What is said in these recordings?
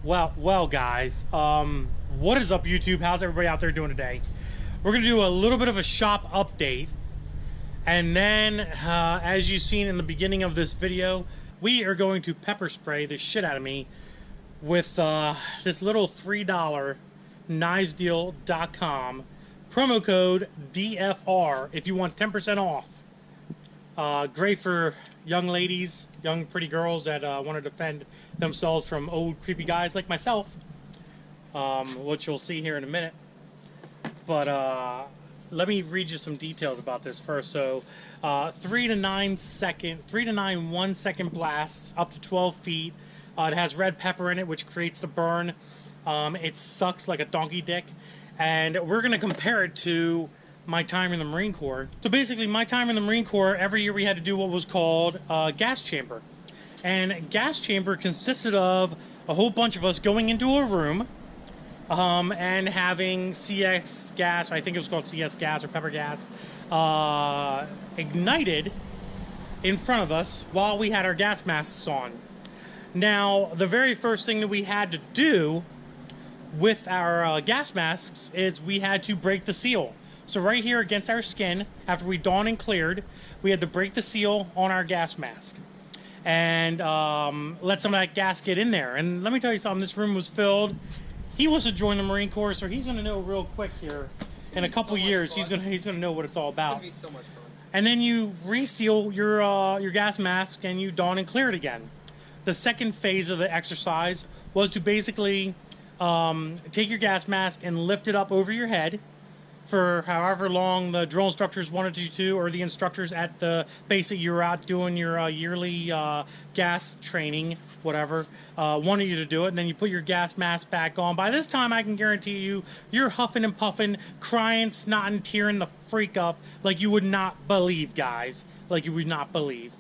Well, guys, what is up, YouTube? How's everybody out there doing today? We're gonna do a little bit of a shop update, and then, as you've seen in the beginning of this video, we are going to pepper spray the shit out of me with this little $3 knivesdeal.com promo code DFR if you want 10% off. Great for young ladies, young pretty girls that want to defend themselves from old creepy guys like myself, which you'll see here in a minute. But let me read you some details about this first. So 3 to 9 1 second blasts up to 12 feet. It has red pepper in it, which creates the burn. It sucks like a donkey dick, and we're going to compare it to my time in the Marine Corps. So basically, my time in the Marine Corps, every year we had to do what was called a gas chamber. And gas chamber consisted of a whole bunch of us going into a room and having CS gas, I think it was called CS gas or pepper gas, ignited in front of us while we had our gas masks on. Now, the very first thing that we had to do with our gas masks is we had to break the seal. So right here against our skin, after we dawned and cleared, we had to break the seal on our gas mask and let some of that gas get in there. And let me tell you something, this room was filled. He wants to join the Marine Corps, so he's going to know real quick here. In a couple years, he's going to know what it's all about. It's going to be so much fun. And then you reseal your gas mask and you dawn and clear it again. The second phase of the exercise was to basically take your gas mask and lift it up over your head for however long the drill instructors wanted you to, or the instructors at the base that you were out doing your yearly gas training, whatever, wanted you to do it. And then you put your gas mask back on. By this time, I can guarantee you, you're huffing and puffing, crying, snotting, tearing the freak up like you would not believe, guys. Like you would not believe.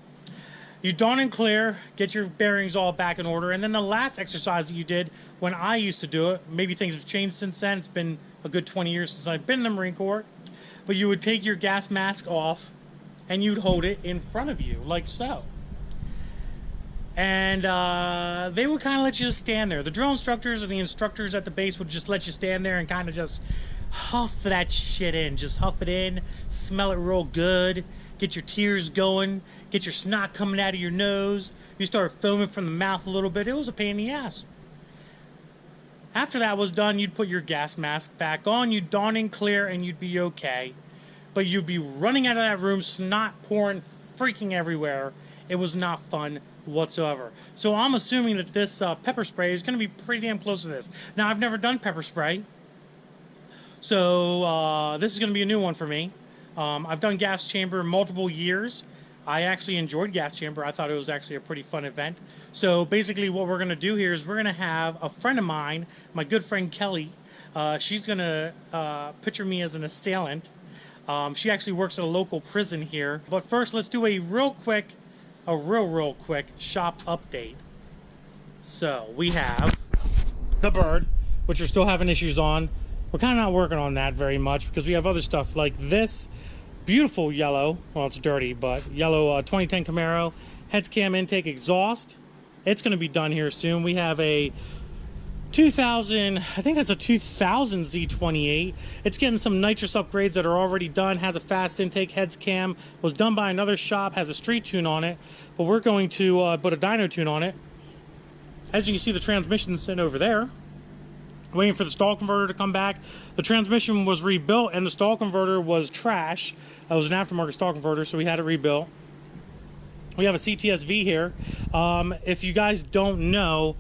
You dawn and clear, get your bearings all back in order, and then the last exercise that you did when I used to do it, maybe things have changed since then, it's been a good 20 years since I've been in the Marine Corps, but you would take your gas mask off and you'd hold it in front of you, like so. And they would kind of let you just stand there. The drill instructors or the instructors at the base would just let you stand there and kind of just huff that shit in. Just huff it in, smell it real good, get your tears going, get your snot coming out of your nose. You start foaming from the mouth a little bit. It was a pain in the ass. After that was done, you'd put your gas mask back on, you'd dawn and clear, and you'd be okay. But you'd be running out of that room, snot pouring, freaking everywhere. It was not fun whatsoever. So I'm assuming that this pepper spray is going to be pretty damn close to this. Now, I've never done pepper spray, so this is going to be a new one for me. I've done gas chamber multiple years. I actually enjoyed gas chamber. I thought it was actually a pretty fun event. So basically what we're going to do here is we're going to have a friend of mine, my good friend Kelly. She's going to picture me as an assailant. She actually works at a local prison here. But first, let's do a real quick shop update. So we have the bird, which we're still having issues on. We're kind of not working on that very much because we have other stuff like this beautiful yellow, well, it's dirty, but yellow 2010 Camaro heads cam intake exhaust. It's going to be done here soon. We have a 2000, I think that's a 2000 Z28. It's getting some nitrous upgrades that are already done, has a fast intake heads cam, was done by another shop, has a street tune on it, but we're going to put a dyno tune on it. As you can see, the transmission's sitting over there, waiting for the stall converter to come back. The transmission was rebuilt and the stall converter was trash. It was an aftermarket stall converter, so we had it rebuilt. We have a CTSV here. If you guys don't know,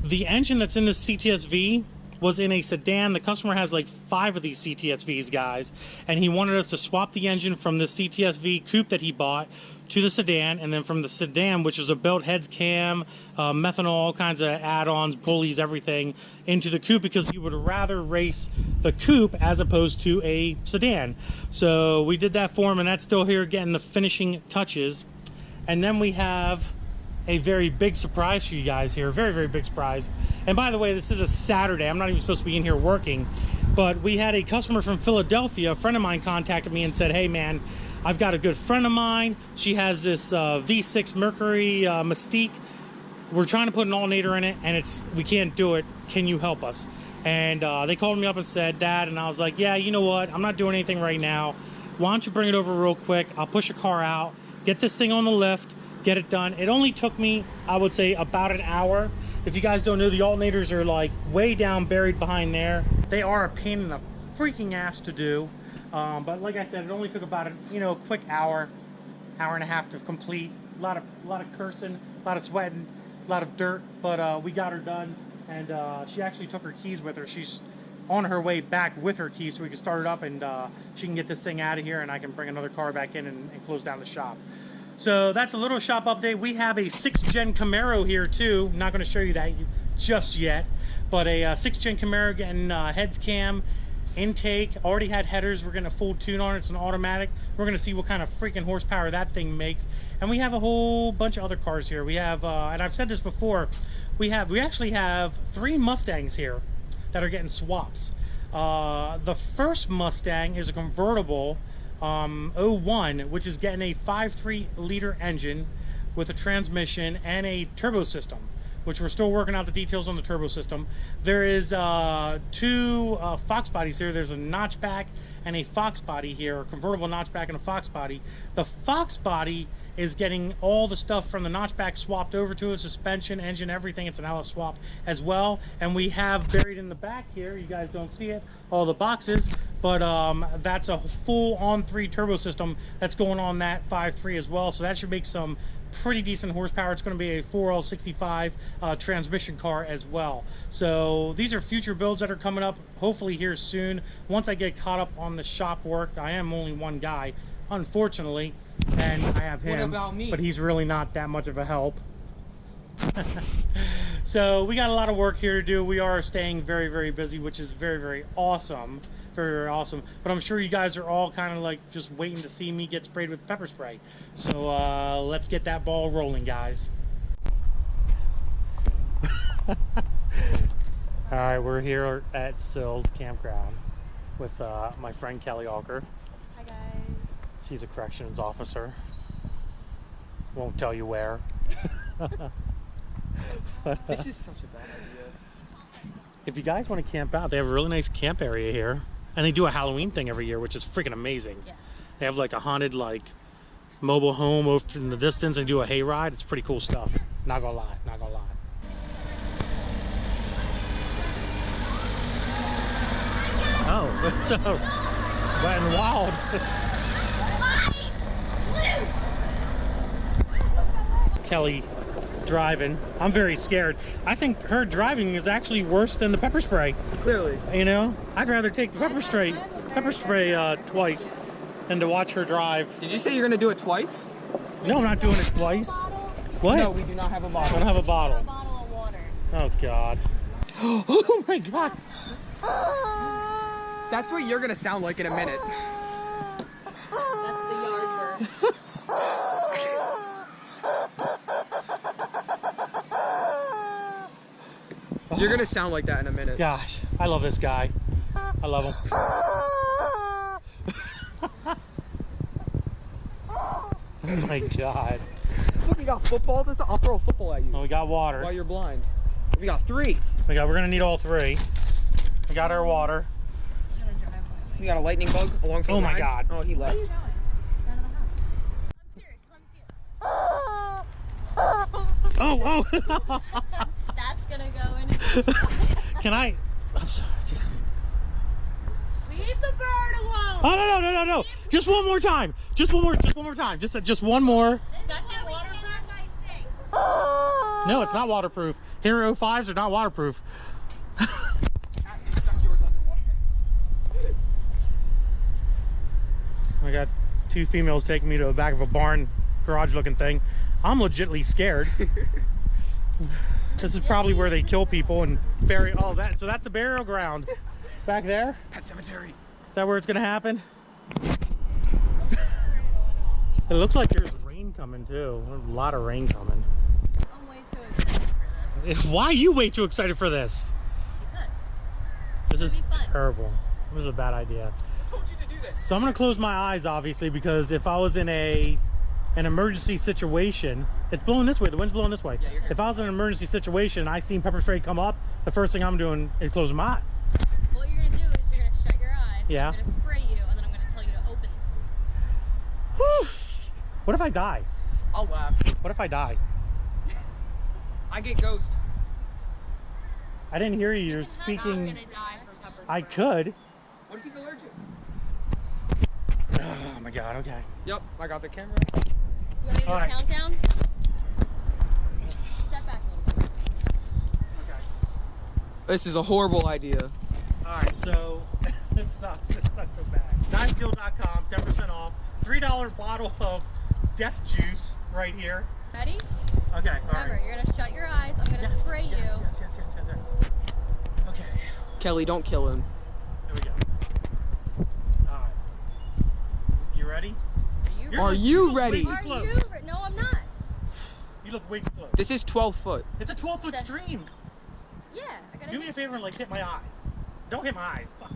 the engine that's in this CTSV was in a sedan. The customer has like 5 of these CTSVs, guys, and he wanted us to swap the engine from the CTSV coupe that he bought to the sedan, and then from the sedan, which is a built heads cam, methanol, all kinds of add-ons, pulleys, everything, into the coupe because he would rather race the coupe as opposed to a sedan. So we did that for him, and that's still here getting the finishing touches. And then we have a very big surprise for you guys here, very, very big surprise. And by the way, this is a Saturday. I'm not even supposed to be in here working, but we had a customer from Philadelphia, a friend of mine, contacted me and said, hey man, I've got a good friend of mine. She has this V6 Mercury Mystique we're trying to put an alternator in it, and we can't do it. Can you help us? And they called me up and said, Dad, and I was like, yeah, you know what? I'm not doing anything right now. Why don't you bring it over real quick? I'll push a car out, get this thing on the lift, get it done. It only took me, I would say, about an hour. If you guys don't know, the alternators are like way down buried behind there. They are a pain in the freaking ass to do. But like I said, it only took about a quick hour and a half to complete. A lot of cursing, a lot of sweating, a lot of dirt, but we got her done. And she actually took her keys with her. She's on her way back with her keys so we can start it up, and she can get this thing out of here, and I can bring another car back in and close down the shop. So that's a little shop update. We have a 6th gen Camaro here too. Not going to show you that just yet, but a 6th gen Camaro getting heads cam, intake, already had headers. We're getting a full tune on it. It's an automatic. We're going to see what kind of freaking horsepower that thing makes. And we have a whole bunch of other cars here. We have, and I've said this before, we actually have 3 Mustangs here that are getting swaps. The first Mustang is a convertible 01, which is getting a 5.3 liter engine with a transmission and a turbo system, which we're still working out the details on the turbo system. There is 2 Fox bodies here. There's a notchback and a Fox body here, a convertible notchback and a Fox body. The Fox body is getting all the stuff from the notchback swapped over to a suspension, engine, everything. It's an LS swap as well. And we have buried in the back here, you guys don't see it, all the boxes, but that's a full on-3 turbo system that's going on that 5.3 as well. So that should make some pretty decent horsepower. It's going to be a 4L65 transmission car as well. So these are future builds that are coming up hopefully here soon. Once I get caught up on the shop work, I am only one guy, unfortunately, and I have him. What about me? But he's really not that much of a help. So we got a lot of work here to do. We are staying very, very busy, which is very, very awesome. Very, very awesome. But I'm sure you guys are all kind of like just waiting to see me get sprayed with pepper spray. So let's get that ball rolling, guys. All right, we're here at Sil's campground with my friend Kelly Alker. Hi guys. She's a corrections officer. Won't tell you where. This is such a bad idea. If you guys want to camp out, they have a really nice camp area here. And they do a Halloween thing every year, which is freaking amazing. Yes. They have like a haunted mobile home over in the distance and do a hayride. It's pretty cool stuff. Not gonna lie, not gonna lie. Oh, it's wet and wild. Kelly driving. I'm very scared. I think her driving is actually worse than the pepper spray. Clearly. You know, I'd rather take the pepper spray twice than to watch her drive. Did you say you're gonna do it twice? No, I'm not doing it twice. What? No, we do not have a I bottle. don't have a A bottle. bottle of water. Oh God. Oh my God. That's what you're gonna sound like in a minute. That's the yard bird. You're gonna sound like that in a minute. Gosh, I love this guy. I love him. Oh my God. Look, we got footballs and stuff. I'll throw a football at you Oh, we got water. while you're blind. We got 3. We're gonna need all 3. We got our water. We got a lightning bug along for the Oh my ride. God. Oh, he left. Out of the house. I'm serious. Let me see it. Oh. That's gonna go in. Can I? I'm sorry. Just. Leave the bird alone. Oh no! Just one more time. Just one more time. Just one more. Is that the waterproof? No, it's not waterproof. Hero 5s are not waterproof. I got 2 females taking me to the back of a barn garage looking thing. I'm legitly scared. This is probably where they kill people and bury all that. So that's a burial ground back there. Pet cemetery. Is that where it's gonna happen? It looks like there's rain coming too. There's a lot of rain coming. I'm way too excited for this. Why are you way too excited for this? Because. This is It'll be fun. terrible. This is a bad idea. I told you to do this. So I'm gonna close my eyes, obviously, because if I was in a an emergency situation, it's blowing this way, the wind's blowing this way. Yeah, you're here. If I was in an emergency situation, I seen pepper spray come up, the first thing I'm doing is closing my eyes. What you're gonna do is you're gonna shut your eyes. Yeah. I'm gonna spray you, and then I'm gonna tell you to open. Whew. What if I die? I'll laugh. What if I die? I get ghost. I didn't hear you. You're I'm speaking. gonna die from pepper spray. I could. What if he's allergic? Oh my god, okay. Yep, I got the camera. You want me to do a Alright. countdown? Step back a little bit. Okay. This is a horrible idea. Alright, so this sucks. This sucks so bad. Nicedeal.com, 10% off. $3 bottle of death juice right here. Ready? Okay, Remember, alright. you're gonna shut your eyes. I'm gonna spray you. Yes. Okay, Kelly, don't kill him. here we go. Alright. You ready? Are you ready? Too Are close. you? No, I'm not. You look way too close. This is 12 foot. It's a 12-foot That's- stream. Yeah, I gotta. Do me a favor and like hit my eyes. Don't hit my eyes. Fuck.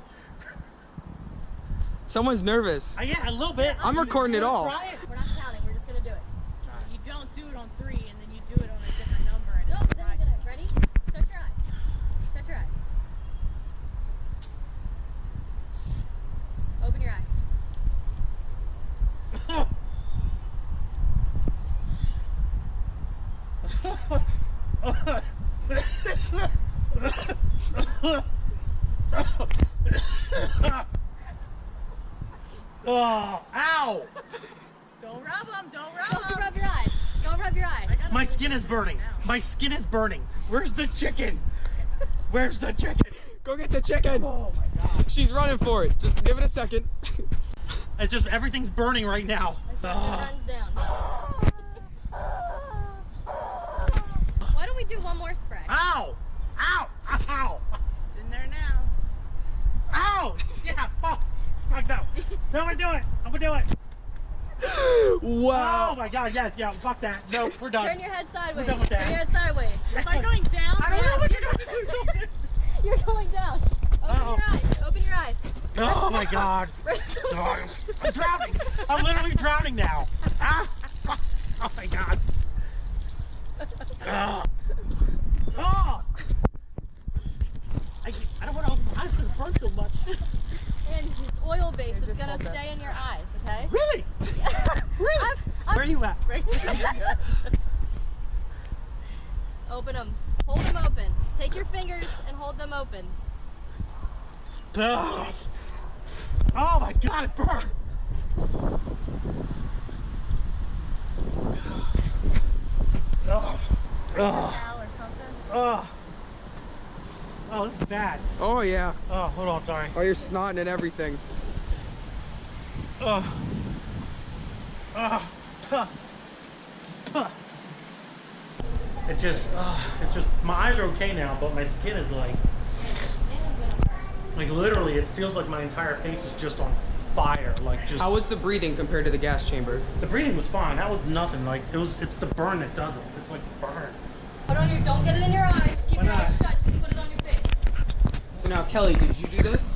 Someone's nervous. Yeah, a little bit. I'm recording it You wanna all. try it? We're not counting. We're just gonna do it. You don't do it on 3 and then you do it on a different number and No, it's then you're gonna. Ready? Shut your eyes. Shut your eyes. Open your eyes. Oh, ow! Don't rub them, don't rub Don't them. rub your eyes. Don't rub your eyes. My skin is burning. My skin is burning. Where's the chicken? Where's the chicken? Go get the chicken. Oh my god. She's running for it. Just give it a second. It's just everything's burning right now. Your guns down. Why don't we do one more spray? Ow! Ow! Ow! It's in there now. Ow! Yeah, fuck! Fuck no. No, I'm gonna do it. I'm gonna do it. Oh Wow. my god, yes, yeah, fuck that. No, we're done. Turn your head sideways. done with that. Turn your head sideways. Am I going down? I don't know what you're doing. You're going down. Open Uh-oh. your eyes. Open your eyes. Oh my god. Oh, I'm drowning. I'm literally drowning now. Ah! Fuck. Oh my god. Ah. Oh! I don't want to open my eyes because it burns so much. And it's oil based. It's just gonna hold this. stay in your eyes, okay? Really? Really? Where are you at? Right here. Open them. Hold them open. Take your fingers and hold them open. Ugh. Oh my god, it burns! Oh. Oh. Towel or something? Oh. Oh, this is bad. Oh yeah. Oh, hold on, sorry. Oh, you're snotting and everything. Oh. Oh. Huh. Huh. It's just, my eyes are okay now, but my skin is like literally, it feels like my entire face is just on fire. Like just. How was the breathing compared to the gas chamber? The breathing was fine. That was nothing. Like it's the burn that does it. It's like the burn. Put it on your. Don't get it in your eyes. Keep Why your eyes not? shut. Just put it on your face. So now, Kelly, did you do this?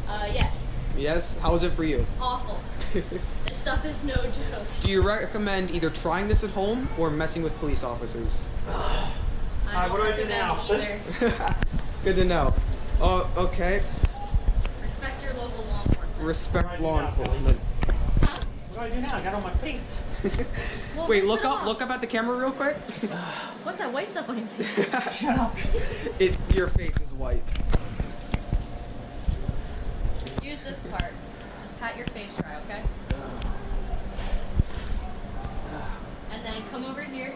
Yes. Yes. How was it for you? Awful. This stuff is no joke. Do you recommend either trying this at home or messing with police officers? I don't what do I do recommend now? either. Good to know. Oh, okay. Respect your local law enforcement. Respect law Right now, enforcement. Huh? What do I do now? I got it on my face. Well, Wait, mix look it up at the camera real quick. What's that white stuff on your face? Shut up. Your face is white. Use this part. Just pat your face dry, okay? And then come over here.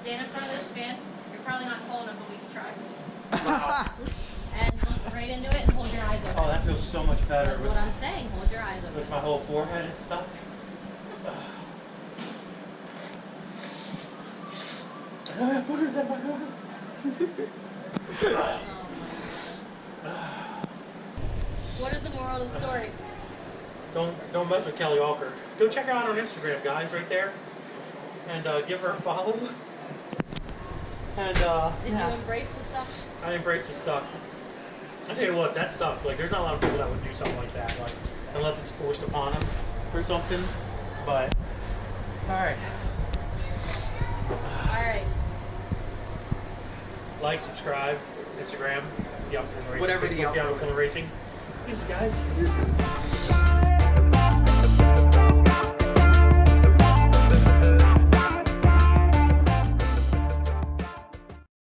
Stand in front of this fan. You're probably not tall enough, but we can try. And look right into it and hold your eyes open. Oh, that feels so much better That's what I'm saying. Hold your eyes with open. my whole forehead and stuff. Boogers in my forehead. What is the moral of the story? Don't mess with Kelly Walker. Go check her out on Instagram, guys, right there, and give her a follow. And Did you embrace the stuff? I embrace the stuff. I tell you what, that sucks. Like, there's not a lot of people that would do something like that, like unless it's forced upon them or something. But Alright. Alright. Like, subscribe, Instagram, the Outfit Racing. Whatever the Facebook, outfit Outfit is. Racing. Peace, guys. Deuces.